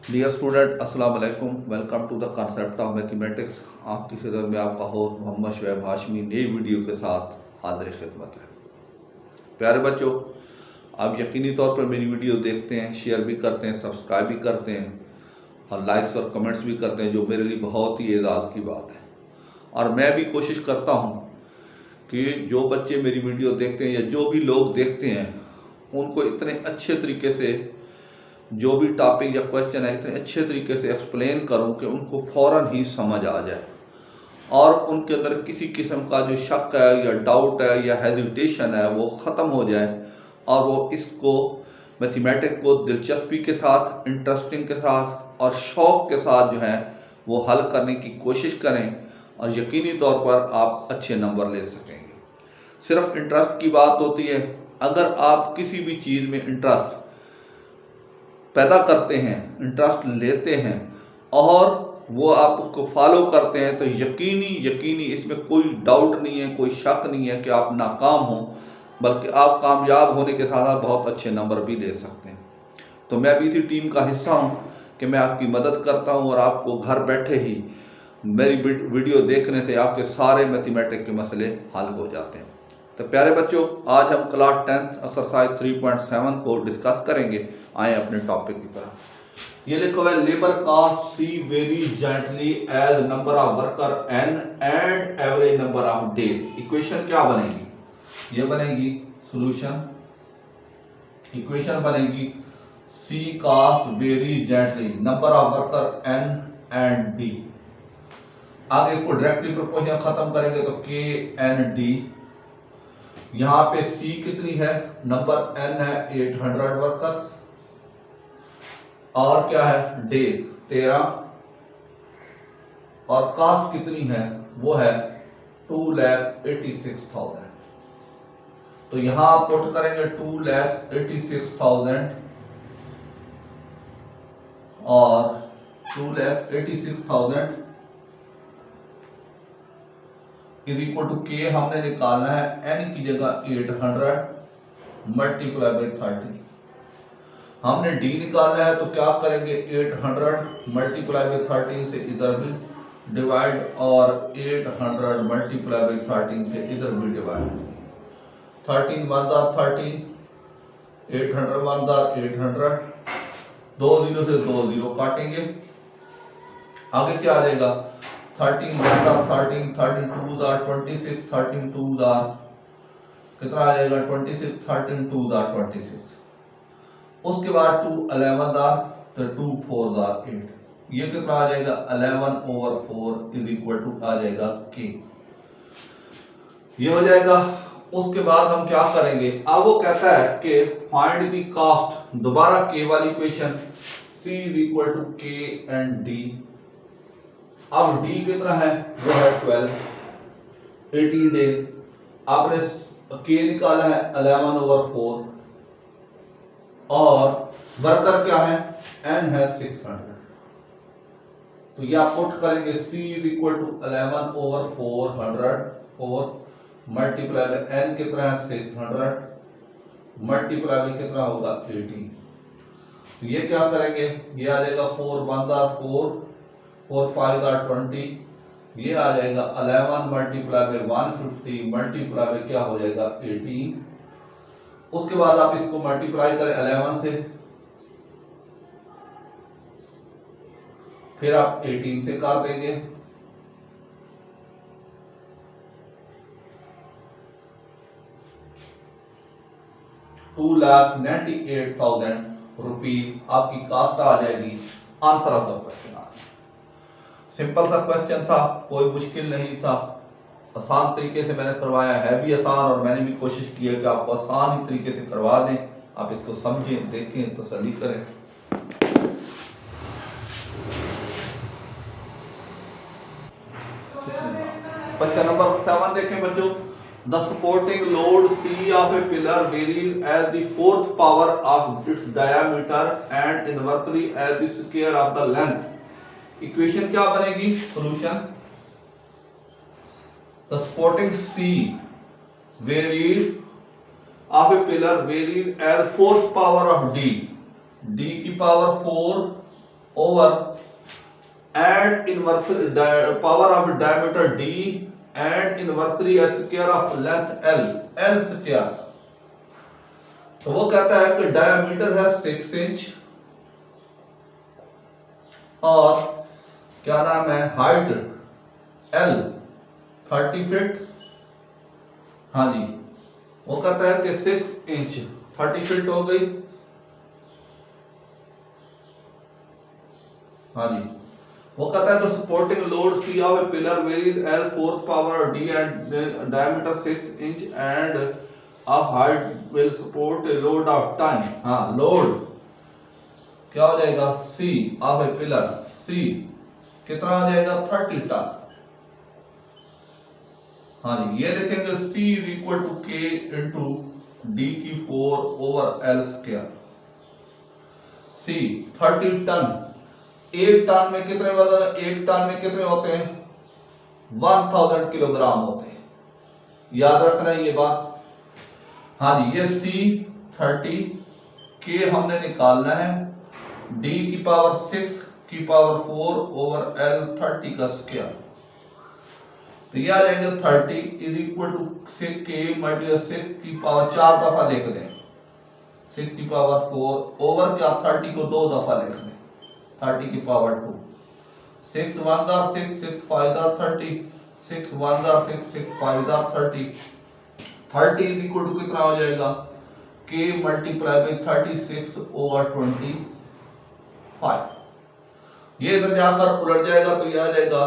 Dear student अस्सलाम वालेकुम, welcome to the concept of mathematics. आपकी खिदमत में आपका होस्ट मोहम्मद शुएब हाशमी नई वीडियो के साथ हाजिर खिदमत है। प्यारे बच्चों, आप यकीनी तौर पर मेरी वीडियो देखते हैं, शेयर भी करते हैं, सब्सक्राइब भी करते हैं और लाइक्स और कमेंट्स भी करते हैं, जो मेरे लिए बहुत ही एजाज़ की बात है। और मैं भी कोशिश करता हूँ कि जो बच्चे मेरी वीडियो देखते हैं या जो भी लोग देखते हैं उनको इतने अच्छे तरीके से जो भी टॉपिक या क्वेश्चन है इतने अच्छे तरीके से एक्सप्लेन करूं कि उनको फ़ौरन ही समझ आ जाए और उनके अंदर किसी किस्म का जो शक है या डाउट है या हेजिटेशन है वो ख़त्म हो जाए और वो इसको मैथमेटिक्स को दिलचस्पी के साथ, इंटरेस्टिंग के साथ और शौक़ के साथ जो है वो हल करने की कोशिश करें और यकीनी तौर पर आप अच्छे नंबर ले सकेंगे। सिर्फ इंटरेस्ट की बात होती है। अगर आप किसी भी चीज़ में इंटरेस्ट पैदा करते हैं, इंटरेस्ट लेते हैं और वो आप उसको फॉलो करते हैं तो यकीनी इसमें कोई डाउट नहीं है, कोई शक नहीं है कि आप नाकाम हों, बल्कि आप कामयाब होने के साथ साथ बहुत अच्छे नंबर भी ले सकते हैं। तो मैं भी इसी टीम का हिस्सा हूं कि मैं आपकी मदद करता हूं और आपको घर बैठे ही मेरी वीडियो देखने से आपके सारे मैथमेटिक्स के मसले हल हो जाते हैं। तो प्यारे बच्चों, आज हम क्लास 10 एक्सरसाइज 3.7 को डिस्कस करेंगे। आए अपने टॉपिक की तरफ। ये लिखा हुआ है, labour cost C vary jointly as number of worker N and average number of days. Equation क्या बनेगी? ये बनेगी सॉल्यूशन। इक्वेशन बनेगी C cost vary jointly number of worker N and D. आगे इसको डायरेक्टली प्रोपोर्शन खत्म करेंगे तो के एन डी। यहां पे सी कितनी है? नंबर एन है 800 वर्कर्स और क्या है? डेज 13 और कास्ट कितनी है? वो है 2,86,000। तो यहां पुट करेंगे 2,86,000 और 2,86,000 इज इक्वल टू के हमने निकालना है एन की जगह 800 मल्टीप्लाई बाई 30। हमने डी निकालना है तो क्या करेंगे? 800 मल्टीप्लाई बाई 13 से इधर भी डिवाइड और 800 मल्टीप्लाई बाई 13 से इधर भी डिवाइड। 13 1 13, 800 1 800, 2 0 से 2 0 काटेंगे। आगे क्या आ जाएगा? 13 1 13, 13 2 26, 13 2 कितना आ जाएगा? 26, 13 2 26। उसके बाद 2 11 तो 2 4 8। ये कितना आ जाएगा? 11/4 इज इक्वल टू आ जाएगा के। ये हो जाएगा। उसके बाद हम क्या करेंगे? अब वो कहता है कि फाइंड द कास्ट, दोबारा के वाली equation, C is equal to K and D. अब डी कितना है? वो है 12, 18 डेज। आपने के निकाला है 11/4 और वर्कर क्या है? एन है 600। तो ये आप पुट करेंगे C is equal to 11/400 multiply by N कितना है? 600 मल्टीप्लाई बाय कितना होगा? 18। तो ये क्या करेंगे? ये आ जाएगा 4 1 4, 4 5 20। ये आ जाएगा 11 मल्टीप्लाई बाय 150 मल्टीप्लाई बाय क्या हो जाएगा? 18। उसके बाद आप इसको मल्टीप्लाई करें 11 से, फिर आप 18 से काट देंगे। ₹2,98,000 आपकी कास्ट आ जाएगी। Answer of the question. Simple सा क्वेश्चन था, कोई मुश्किल नहीं था, आसान तरीके से मैंने करवाया है भी आसान, और मैंने भी कोशिश की है कि आपको आसान ही तरीके से करवा दें। आप इसको समझें, देखें, तसल्ली करें। क्वेश्चन नंबर 7 देखें बच्चों। The supporting load C of a pillar varies as the fourth power of its diameter and inversely as the square of the length. Equation क्या बनेगी? Solution. The supporting C varies of a pillar varies as fourth power of D. D की power 4 over and inversely power of diameter d and inversely square of length l square। तो वो कहता है कि diameter है 6 inch और क्या नाम है हाइट l 30 फीट। हाँ जी, वो कहता है कि 6 इंच 30 फीट हो गई। हाँ जी, वो कहता है तो supporting load C of a pillar varies L fourth power D and diameter 6 inch and of height will support a load of 10। हाँ, लोड क्या हो जाएगा सी ऑफ ए पिलर, सी कितना हो जाएगा 30 टन। हाँ जी, ये देखेंगे C is equal to K into D की 4 over L square. C 30 ton, एक टन में कितने वजन, एक टन में कितने होते हैं 1000 किलोग्राम होते हैं, याद रखना है ये बात। हाँ जी, ये C 30, K हमने निकालना है D की पावर 6 की पावर 4 ओवर L 30 का स्क्वायर। तो ये आ जाएगा 30 is equal to 6K multiply 6 की पावर 4 दफा लिख दें, 6 की पावर 4 ओवर क्या 30 को 2 दफा लिख दें, 30 की पावर 2, 6 1 6 6 5 30, 6 1 6 6 5 30, 30 इज इक्वल टू कितना हो जाएगा K मल्टीप्लाई बाई 36 ओवर 25। ये इधर जाकर उलट जाएगा तो ये आ जाएगा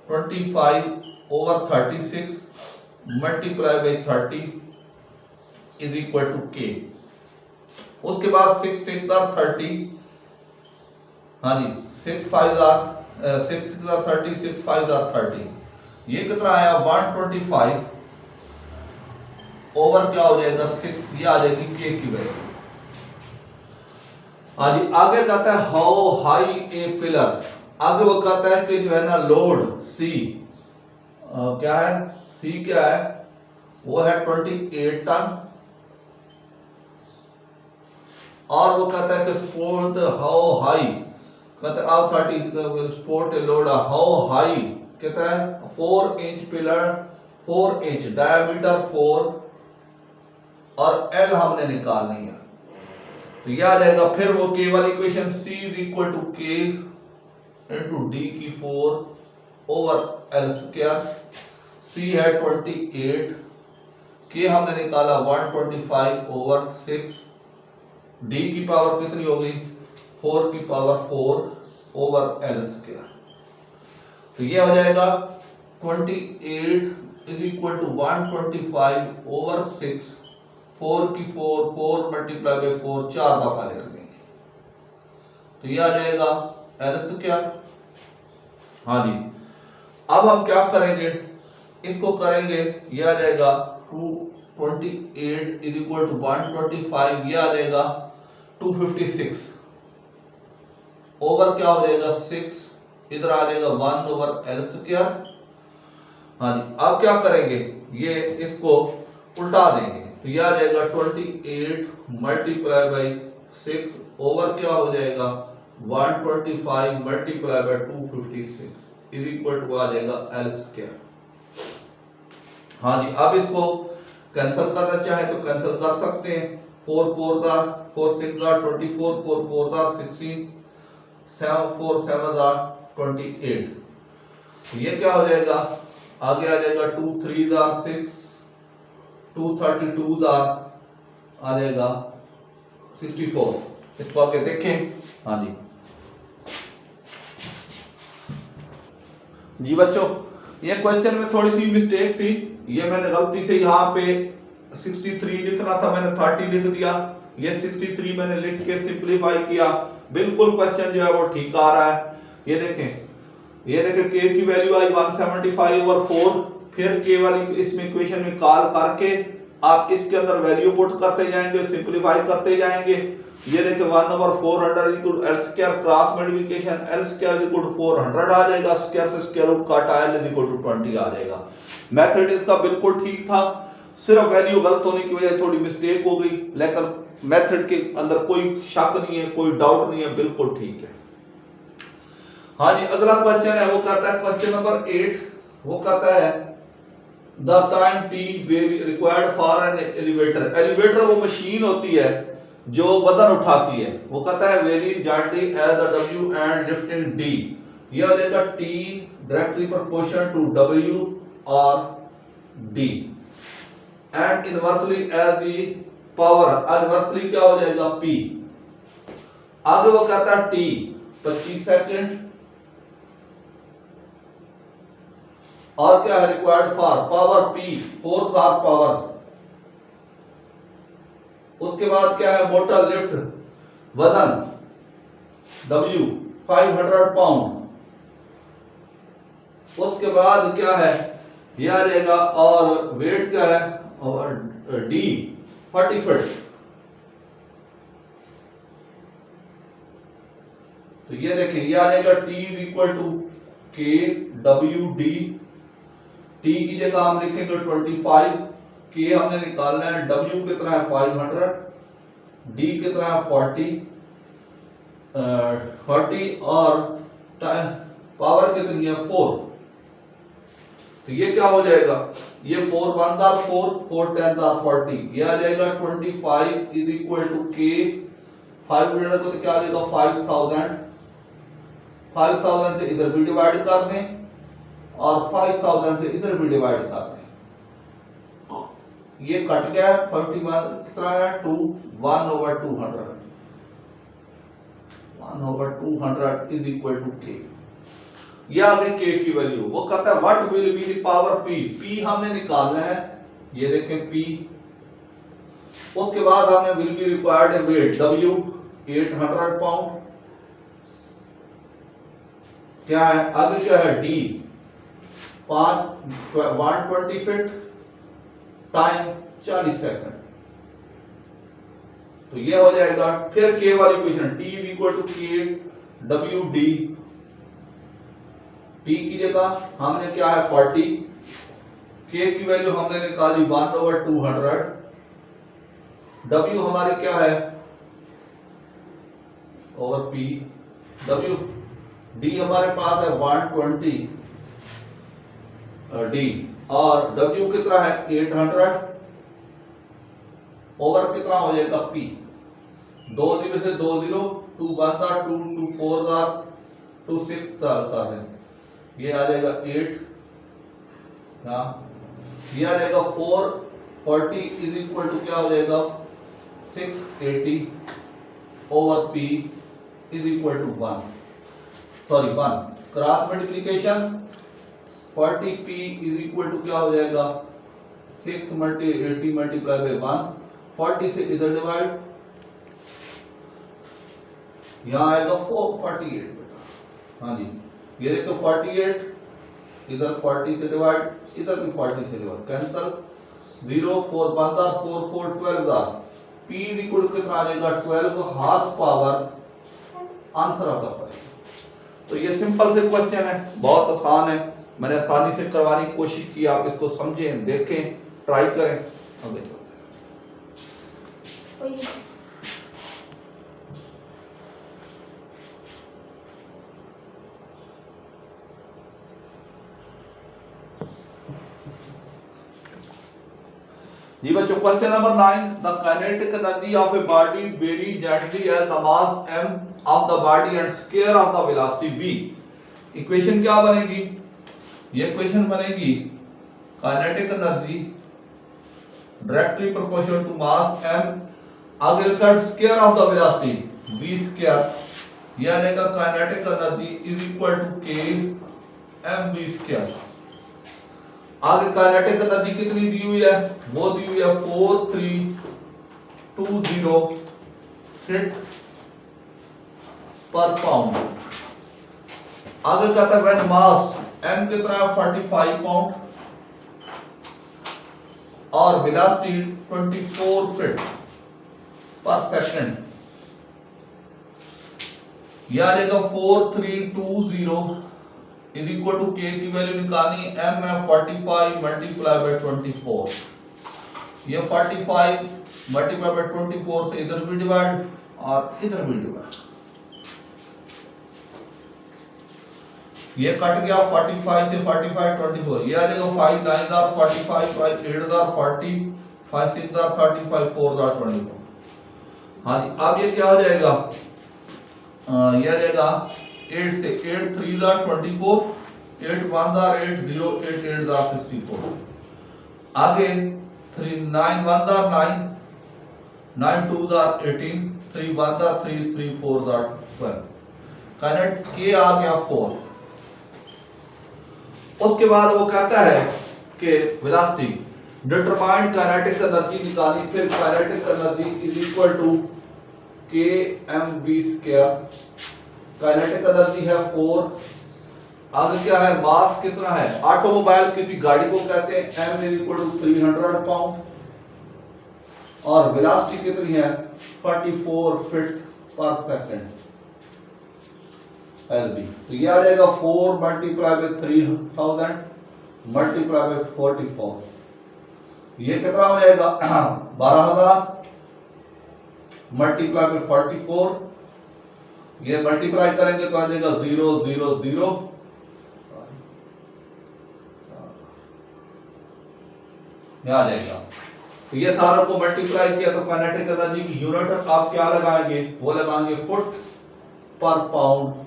25 over 36 multiply by 30 is equal to K। उसके बाद 6 6 30, हाँ जी 6 5 6 6 30, 6 5 30, ये कितना आया 125 ओवर क्या हो जाएगा 6, ये आ जाएगी K की वैल्यू। हाँ जी, आगे कहता है हाउ हाई ए पिलर, आगे वो कहता है कि जो है ना लोड C क्या है, C क्या है, वो है 28 टन और वो कहता है कि सपोर्ट हाउ हाई, कहता है आप 30 सपोर्ट लोड हाउ हाई, कहता है 4 इंच पिलर, 4 इंच डायमीटर 4 और L हमने निकालनी है। तो यह आ जाएगा फिर वो K वाली equation C is equal to K into D की 4 ओवर L स्क्वायर। C है 28, K हमने निकाला 125 ओवर 6, D की पावर कितनी हो गई 4 की पावर 4 ओवर L स्क्वायर। तो ये हो जाएगा 28 इज इक्वल टू 125 ओवर 6, 4 की 4 4 मल्टीप्लाई बाई 4 4 दफा लिख देंगे तो ये आ जाएगा L स्क्वायर। हाँ जी, अब हम क्या करेंगे, इसको करेंगे, ये आ जाएगा 228 इज इक्वल टू 125, ये आ जाएगा 256 ओवर क्या हो जाएगा 6, इधर आ जाएगा 1 ओवर L स्क्वायर। हाँ जी, अब क्या करेंगे, ये इसको उल्टा देंगे तो यह आ जाएगा 28 मल्टीप्लाई बाई 6 ओवर क्या हो जाएगा 125 multiply by 256 is equal to आ जाएगा L स्क्वायर। हाँ जी, अब इसको कैंसिल करना चाहे तो कैंसिल कर सकते हैं, 4 4 4 6 24, 4 4 16, 7 4 7 28, ये क्या हो जाएगा, आगे आ जाएगा 2 3 6, 232 आ जाएगा 64। इसको आगे देखें। हाँ जी जी बच्चों, ये क्वेश्चन में थोड़ी सी मिस्टेक थी, ये मैंने गलती से यहाँ पे 63 लिखना था, मैंने 30 लिख दिया, ये 63 मैंने लिख के सिंप्लीफाई किया, बिल्कुल क्वेश्चन जो है वो ठीक आ रहा है। ये देखें K की वैल्यू आई 175 ओवर 4, फिर K वाली इसमें इक्वेशन में कॉल करके आप इसके अंदर वैल्यू पुट करते जाएंगे, सिंप्लीफाई करते जाएंगे। ये देखिए 1 over 400 equal L square cross multiplication L square equal 400 आ जाएगा, स्क्वायर से स्क्वायर रूट काटा L इक्वल टू 20 आ जाएगा। मेथड इसका बिल्कुल ठीक था, सिर्फ वैल्यू गलत होने की वजह से थोड़ी मिस्टेक हो गई, लेकिन मेथड के अंदर कोई शक नहीं है, कोई डाउट नहीं है, बिल्कुल ठीक है। हाँ जी, अगला क्वेश्चन है, वो कहता है क्वेश्चन नंबर 8, वो कहता है the time T required for an elevator. Elevator वो मशीन होती है जो वजन उठाती है, वो कहता है vary jointly as the W and lifting D. यह हो जाएगा T directly proportional to W और D and inversely as the power, inversely क्या हो जाएगा पी। आगे वो कहता है टी 25 सेकेंड और क्या है required for power P, force of power. उसके बाद क्या है मोटर लिफ्ट वजन W 500 पाउंड। उसके बाद क्या है यह आ जाएगा और वेट क्या है और D 40 फीट। तो ये देखिए ये आ जाएगा T is equal to K W D. T की जगह हम लिखेंगे 25, के हमने निकालना है, डब्ल्यू कितना है 500, डी कितना है 40 और पावर कितनी है 4। तो ये क्या हो जाएगा, ये 4 1 आर 4, 4 10 आर 40। ये आ जाएगा 25 इज इक्वल टू के 500 को तो क्या आ जाएगा 5000। 5000 से इधर भी डिवाइड कर दें और 5000 से इधर भी डिवाइड कर दें। ये कट गया 41 कितना है 2 1/200, 1/200 इज इक्वल टू के। ये आ गई के की वैल्यू। वो कहता है what will be the power P. P हमने निकालना है, ये देखें पी। उसके बाद हमने will be required weight W 800 pound. क्या है आगे क्या है डी 120 फीट, टाइम 40 सेकंड। तो ये हो जाएगा। फिर के वाली equation T is equal to K W D. T की जगह हमने क्या है 40, के की वैल्यू हमने निकाली 1/200, डब्ल्यू हमारी क्या है ओवर पी, डब्ल्यू डी हमारे पास है 120 डी और W कितना है 800 ओवर कितना हो जाएगा P। 2 0 से 2 0, 2 1 2 2 4 2 6 कर दें, ये आ जाएगा 8। ये आ जाएगा 440 इज इक्वल टू क्या हो जाएगा 680 over P is equal to 1 cross multiplication 40p is equal to क्या हो जाएगा 6 × 80 मल्टीप्लाई बाय 1। 40 से इधर डिवाइड, यहां आएगा 48 बेटा। हाँ जी, ये देखो 48, इधर 40 से डिवाइड, इधर भी 40 से divide, cancel. 0 4 1 4 4 12 p is equal to कितना आ जाएगा 12 हार्स पावर। आंसर आपका पाएगा। तो ये सिंपल से क्वेश्चन है, बहुत आसान है, मैंने आसानी से करवाने की कोशिश की। आप इसको समझें, देखें, ट्राई करें। आगे चलते हैं। जी बच्चों, question number 9, the kinetic energy of a body varies jointly as the mass m of the body and square of the velocity v। Equation क्या बनेगी, ये इक्वेशन बनेगी kinetic energy directly proportional to mass m, आगे लिखा है square of the velocity v square. यह आ जाएगा kinetic energy is equal to k mv square. आगे काइनेटिक एनर्जी कितनी दी हुई है, वो दी हुई है 4320 फीट पर पाउंड। आगे कहता है व्हेन मास m कितना है 45 पाउंड और वेलोसिटी 24 फीट पर सेकंड। यह आ जाएगा 4320 इज इक्वल टू के की वैल्यू निकालनी, m है 45 मल्टीप्लाई बाय 24। ये 45 मल्टीप्लाई बाय 24 से इधर भी डिवाइड और इधर भी डिवाइड। ये कट गया 45 से 45 24, ये आ जाएगा 5 9 आर 45, 5 8 आर 40, 5 6 आर 35, 4 आर 24। हाँ जी, अब ये क्या हो जाएगा, ये आ जाएगा 8 से 8 3 आर 24, 8 1 आर 8 0, 8 8 आर 64। आगे 3 9 1 आर 9, 9 2 आर 18, 3 1 आर 3, 3 4 आर 12। काइनेट के आ गया 4। उसके बाद वो कहता है कि वेलोसिटी डिटरमाइंड काइनेटिक एनर्जी निकाली, फिर kinetic energy is equal to K M B square. Kinetic energy है 4। आगे क्या है, मास कितना है, ऑटोमोबाइल किसी गाड़ी को कहते हैं, M is equal to 300 pound, और वेलोसिटी कितनी है 44 फीट पर सेकंड LB। तो ये आ जाएगा 4 मल्टीप्लाई बाय 3000 मल्टीप्लाई बाय 44, ये कितना हो जाएगा 12000 मल्टीप्लाई बाय 44, ये मल्टीप्लाई करेंगे तो आ जाएगा 0 0 0, ये आ जाएगा। तो ये सारों को मल्टीप्लाई किया तो काइनेटिक एनर्जी की यूनिट आप क्या लगाएंगे, वो लगाएंगे फुट पर पाउंड।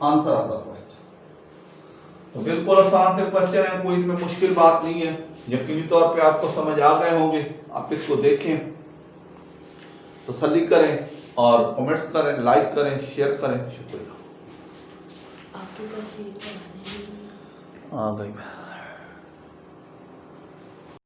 आंसर आता क्वेश्चन। तो बिल्कुल आसान से क्वेश्चन है, कोई इसमें मुश्किल बात नहीं है, यकीनी तौर पे आपको समझ आ गए होंगे। आप इसको देखें, तसल्ली करें और कमेंट्स करें, लाइक करें, शेयर करें। शुक्रिया। आ गई।